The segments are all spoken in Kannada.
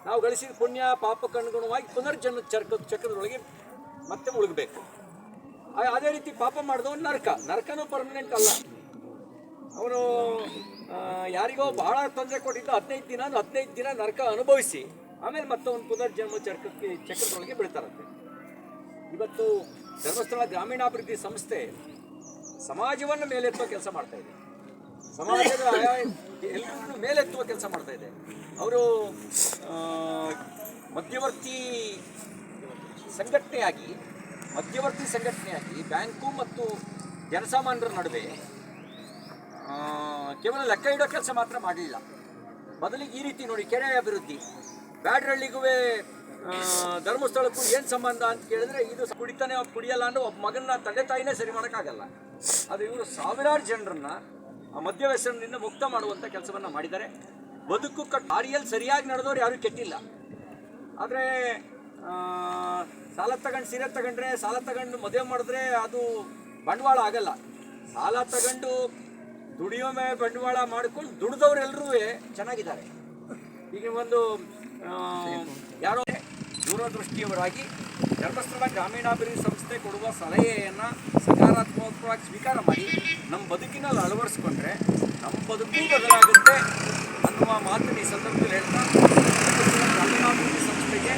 ನಾವು ಗಳಿಸಿದ ಪುಣ್ಯ ಪಾಪಕ್ಕನುಗುಣವಾಗಿ ಪುನರ್ಜನ್ಮ ಚಕ್ರದೊಳಗೆ ಮತ್ತೆ ಮುಳುಗಬೇಕು. ಅದೇ ರೀತಿ ಪಾಪ ಮಾಡಿದವನು ನರಕನೂ ಪರ್ಮನೆಂಟ್ ಅಲ್ಲ. ಅವನು ಯಾರಿಗೋ ಬಹಳ ತೊಂದರೆ ಕೊಟ್ಟಿದ್ದ 15 ದಿನ ನರಕ ಅನುಭವಿಸಿ ಆಮೇಲೆ ಮತ್ತೆ ಒಂದು ಪುನರ್ಜನ್ಮ ಚಕ್ರದೊಳಗೆ ಬೀಳ್ತಾರಂತೆ. ಇವತ್ತು ಧರ್ಮಸ್ಥಳ ಗ್ರಾಮೀಣಾಭಿವೃದ್ಧಿ ಸಂಸ್ಥೆ ಸಮಾಜವನ್ನು ಮೇಲೆತ್ತುವ ಕೆಲಸ ಮಾಡ್ತಾ ಇದೆ. ಸಮಾಜದ ಎಲ್ಲರನ್ನು ಮೇಲೆತ್ತುವ ಕೆಲಸ ಮಾಡ್ತಾ ಇದೆ. ಅವರು ಮಧ್ಯವರ್ತಿ ಸಂಘಟನೆಯಾಗಿ ಬ್ಯಾಂಕು ಮತ್ತು ಜನಸಾಮಾನ್ಯರ ನಡುವೆ ಕೇವಲ ಲೆಕ್ಕ ಇಡೋ ಕೆಲಸ ಮಾತ್ರ ಮಾಡಲಿಲ್ಲ. ಬದಲಿಗೆ ಈ ರೀತಿ ನೋಡಿ, ಕೆರೆ ಅಭಿವೃದ್ಧಿ, ಬ್ಯಾಡ್ರಳ್ಳಿಗೂ ಧರ್ಮಸ್ಥಳಕ್ಕೂ ಏನು ಸಂಬಂಧ ಅಂತ ಕೇಳಿದ್ರೆ, ಇದು ಕುಡಿಯಲ್ಲ ಅನ್ನೋ ಒಬ್ಬ ಮಗನ ತಂದೆ ತಾಯಿನೇ ಸರಿ ಮಾಡೋಕ್ಕಾಗಲ್ಲ. ಅದು ಇವರು ಸಾವಿರಾರು ಜನರನ್ನ ಮದ್ಯವ್ಯಸನದಿಂದ ಮುಕ್ತ ಮಾಡುವಂಥ ಕೆಲಸವನ್ನು ಮಾಡಿದ್ದಾರೆ. ಬದುಕು ದಾರಿಯಲ್ಲಿ ಸರಿಯಾಗಿ ನಡೆದವ್ರು ಯಾರೂ ಕೆಟ್ಟಿಲ್ಲ. ಆದರೆ ಸಾಲ ತಗೊಂಡು ಸೀರೆ ತಗೊಂಡ್ರೆ, ಸಾಲ ತಗೊಂಡು ಮದುವೆ ಮಾಡಿದ್ರೆ ಅದು ಬಂಡವಾಳ ಆಗಲ್ಲ. ಸಾಲ ತಗೊಂಡು ದುಡಿಯೋ ಮೇಲೆ ಬಂಡವಾಳ ಮಾಡ್ಕೊಂಡು ದುಡಿದವರೆಲ್ಲರೂ ಚೆನ್ನಾಗಿದ್ದಾರೆ. ಈಗ ಒಂದು ಯಾರೋ ದೂರದೃಷ್ಟಿಯವರಾಗಿ ಧರ್ಮಸ್ಥಳ ಗ್ರಾಮೀಣಾಭಿವೃದ್ಧಿ ಸಂಸ್ಥೆ ಕೊಡುವ ಸಲಹೆಯನ್ನು ಸಕಾರಾತ್ಮಕವಾಗಿ ಸ್ವೀಕಾರ ಮಾಡಿ ನಮ್ಮ ಬದುಕಿನಲ್ಲಿ ಅಳವಡಿಸ್ಕೊಂಡ್ರೆ ನಮ್ಮ ಬದುಕು ಬದಲಾಗುತ್ತೆ ಅನ್ನುವ ಮಾತನ್ನು ಈ ಸಂದರ್ಭದಲ್ಲಿ ಹೇಳ್ತಾ, ಗ್ರಾಮೀಣಾಭಿವೃದ್ಧಿ ಸಂಸ್ಥೆಗೆ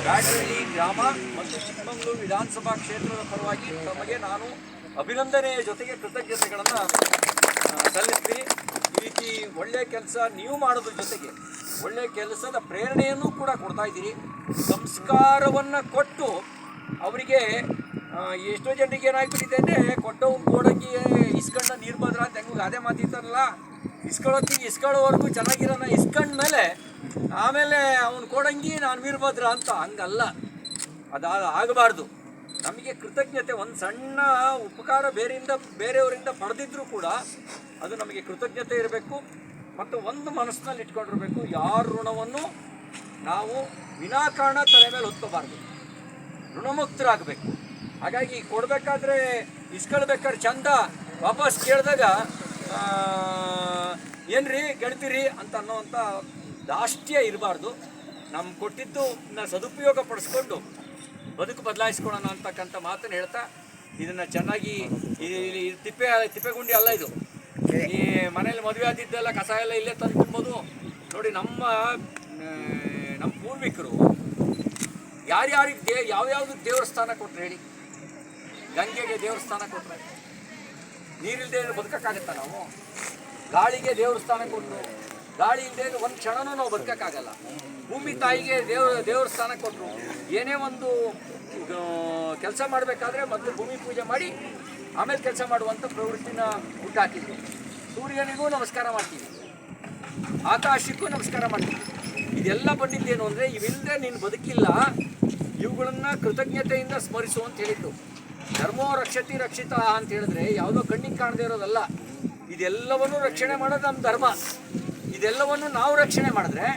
ಬ್ಯಾಡ್ರಳ್ಳಿ ಗ್ರಾಮ ಮತ್ತು ಚಿಕ್ಕಮಗಳೂರು ವಿಧಾನಸಭಾ ಕ್ಷೇತ್ರದ ಪರವಾಗಿ ತಮಗೆ ನಾನು ಅಭಿನಂದನೆಯ ಜೊತೆಗೆ ಕೃತಜ್ಞತೆಗಳನ್ನು ಸಲ್ಲಿಸ್ತೀನಿ. ಈ ರೀತಿ ಒಳ್ಳೆಯ ಕೆಲಸ ನೀವು ಮಾಡೋದ್ರ ಜೊತೆಗೆ ಒಳ್ಳೆಯ ಕೆಲಸದ ಪ್ರೇರಣೆಯನ್ನು ಕೂಡ ಕೊಡ್ತಾ ಇದ್ದೀರಿ. ಸಂಸ್ಕಾರವನ್ನು ಕೊಟ್ಟು ಅವರಿಗೆ ಎಷ್ಟೋ ಜನರಿಗೆ ಏನಾಗ್ಬಿಟ್ಟಿದೆ ಅಂದರೆ, ಕೊಟ್ಟವ್ನು ಕೋಡಂಗಿ ಇಸ್ಕೊಂಡ ನೀರು ಬದ್ರ ಅಂತ ಹೆಂಗೆ ಅದೇ ಮಾತಿರ್ತಾರಲ್ಲ, ಇಸ್ಕೊಳ್ಳೋವರೆಗೂ ಚೆನ್ನಾಗಿರೋನ ಇಸ್ಕೊಂಡ್ಮೇಲೆ ಆಮೇಲೆ ಅವನು ಕೋಡಂಗಿ ನಾನು ವೀರಭದ್ರ ಅಂತ. ಹಂಗಲ್ಲ, ಆಗಬಾರ್ದು. ನಮಗೆ ಕೃತಜ್ಞತೆ, ಒಂದು ಸಣ್ಣ ಉಪಕಾರ ಬೇರೆಯವರಿಂದ ಪಡೆದಿದ್ರೂ ಕೂಡ ಅದು ನಮಗೆ ಕೃತಜ್ಞತೆ ಇರಬೇಕು. ಮತ್ತು ಒಂದು ಮನಸ್ಸಿನಲ್ಲಿ ಇಟ್ಕೊಂಡಿರಬೇಕು, ಯಾರ ಋಣವನ್ನು ನಾವು ವಿನಾಕಾರಣ ತಲೆ ಮೇಲೆ ಹೊತ್ಕೋಬಾರ್ದು, ಋಣಮುಕ್ತರಾಗಬೇಕು. ಹಾಗಾಗಿ ಕೊಡಬೇಕಾದ್ರೆ ಇಸ್ಕೊಳ್ಬೇಕಾದ್ರೆ ಚಂದ, ವಾಪಸ್ ಕೇಳಿದಾಗ ಏನ್ರಿ ಗೆಳ್ತೀರಿ ಅಂತ ಅನ್ನೋವಂಥ ದಾಷ್ಟ್ಯ ಇರಬಾರ್ದು. ನಮ್ಮ ಕೊಟ್ಟಿದ್ದು ಸದುಪಯೋಗ ಪಡಿಸ್ಕೊಂಡು ಬದುಕು ಬದಲಾಯಿಸ್ಕೊಳ್ಳೋಣ ಅಂತಕ್ಕಂಥ ಮಾತನ್ನು ಹೇಳ್ತಾ, ಇದನ್ನು ಚೆನ್ನಾಗಿ ತಿಪ್ಪೆಗುಂಡಿ ಅಲ್ಲ ಇದು. ಈ ಮನೇಲಿ ಮದುವೆ ಆದಿದ್ದೆಲ್ಲ ಕಸ ಎಲ್ಲ ಇಲ್ಲೇ ತಂದು ತುಂಬೋದು ನೋಡಿ. ನಮ್ಮ ಪೂರ್ವಿಕರು ಯಾರ್ಯಾರಿಗೆ ಯಾವ್ಯಾವ್ದು ದೇವಸ್ಥಾನ ಕೊಟ್ಟರೆ ಹೇಳಿ. ಗಂಗೆಗೆ ದೇವಸ್ಥಾನ ಕೊಟ್ಟರೆ ನೀರಿಲ್ಲದೆ ಬದುಕೋಕ್ಕಾಗತ್ತಾ ನಾವು? ಗಾಳಿಗೆ ದೇವಸ್ಥಾನ ಕೊಟ್ಟರು, ಗಾಳಿ ಇಲ್ಲದೆ ಒಂದು ಕ್ಷಣನೂ ನಾವು ಬದುಕೋಕ್ಕಾಗಲ್ಲ. ಭೂಮಿ ತಾಯಿಗೆ ದೇವಸ್ಥಾನ ಕೊಟ್ಟರು. ಏನೇ ಒಂದು ಕೆಲಸ ಮಾಡಬೇಕಾದ್ರೆ ಮೊದಲು ಭೂಮಿ ಪೂಜೆ ಮಾಡಿ ಆಮೇಲೆ ಕೆಲಸ ಮಾಡುವಂಥ ಪ್ರವೃತ್ತಿನ ಹುಟ್ಟಾಕಿದ್ರು. ಸೂರ್ಯನಿಗೂ ನಮಸ್ಕಾರ ಮಾಡ್ತೀವಿ, ಆಕಾಶಕ್ಕೂ ನಮಸ್ಕಾರ ಮಾಡ್ತೀವಿ. ಇದೆಲ್ಲ ಬಂದಿದ್ದೇನು ಅಂದರೆ, ಇವಿಲ್ಲದೆ ನೀನು ಬದುಕಿಲ್ಲ, ಇವುಗಳನ್ನು ಕೃತಜ್ಞತೆಯಿಂದ ಸ್ಮರಿಸು ಅಂತ ಹೇಳಿದ್ದು. ಧರ್ಮೋ ರಕ್ಷತಿ ರಕ್ಷಿತ ಅಂತ ಹೇಳಿದ್ರೆ ಯಾವುದೋ ಕಣ್ಣಿಗೆ ಕಾಣದೇ ಇರೋದಲ್ಲ. ಇದೆಲ್ಲವನ್ನು ರಕ್ಷಣೆ ಮಾಡೋದು ನಮ್ಮ ಧರ್ಮ. ಇದೆಲ್ಲವನ್ನು ನಾವು ರಕ್ಷಣೆ ಮಾಡಿದ್ರೆ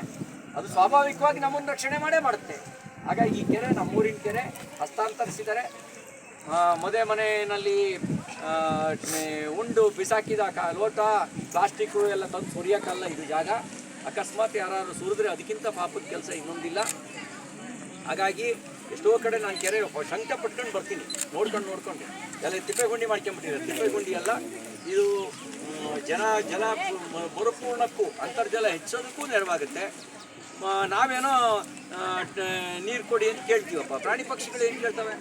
ಅದು ಸ್ವಾಭಾವಿಕವಾಗಿ ನಮ್ಮನ್ನು ರಕ್ಷಣೆ ಮಾಡೇ ಮಾಡುತ್ತೆ. ಹಾಗಾಗಿ ಈ ಕೆರೆ ನಮ್ಮೂರಿನ ಕೆರೆ ಹಸ್ತಾಂತರಿಸಿದ್ದಾರೆ. ಮನೆಯಲ್ಲಿ ಉಂಡು ಬಿಸಾಕಿದ ಲೋಟ, ಪ್ಲಾಸ್ಟಿಕ್ಕು ಎಲ್ಲ ತಂದು ಸುರಿಯೋಕ್ಕಲ್ಲ ಇದು ಜಾಗ. ಅಕಸ್ಮಾತ್ ಯಾರು ಸುರಿದ್ರೆ ಅದಕ್ಕಿಂತ ಪಾಪದ ಕೆಲಸ ಇನ್ನೊಂದಿಲ್ಲ. ಹಾಗಾಗಿ ಎಷ್ಟೋ ಕಡೆ ನಾನು ಕೆರೆ ಶಂಕ ಪಟ್ಕೊಂಡು ಬರ್ತೀನಿ, ನೋಡ್ಕೊಂಡು ಎಲ್ಲ ತಿಪ್ಪೆಗುಂಡಿ ಮಾಡ್ಕೊಂಬಿಟ್ಟಿದ್ದಾರೆ. ತಿಪ್ಪೆಗುಂಡಿ ಅಲ್ಲ ಇದು, ಜಲ ಮರುಪೂರ್ಣಕ್ಕೂ ಅಂತರ್ಜಲ ಹೆಚ್ಚೋದಕ್ಕೂ ನೆರವಾಗುತ್ತೆ. ನಾವೇನೋ ನೀರು ಕೊಡಿ ಅಂತ ಕೇಳ್ತೀವಪ್ಪ, ಪ್ರಾಣಿ ಪಕ್ಷಿಗಳು ಏನು ಕೇಳ್ತವೆ?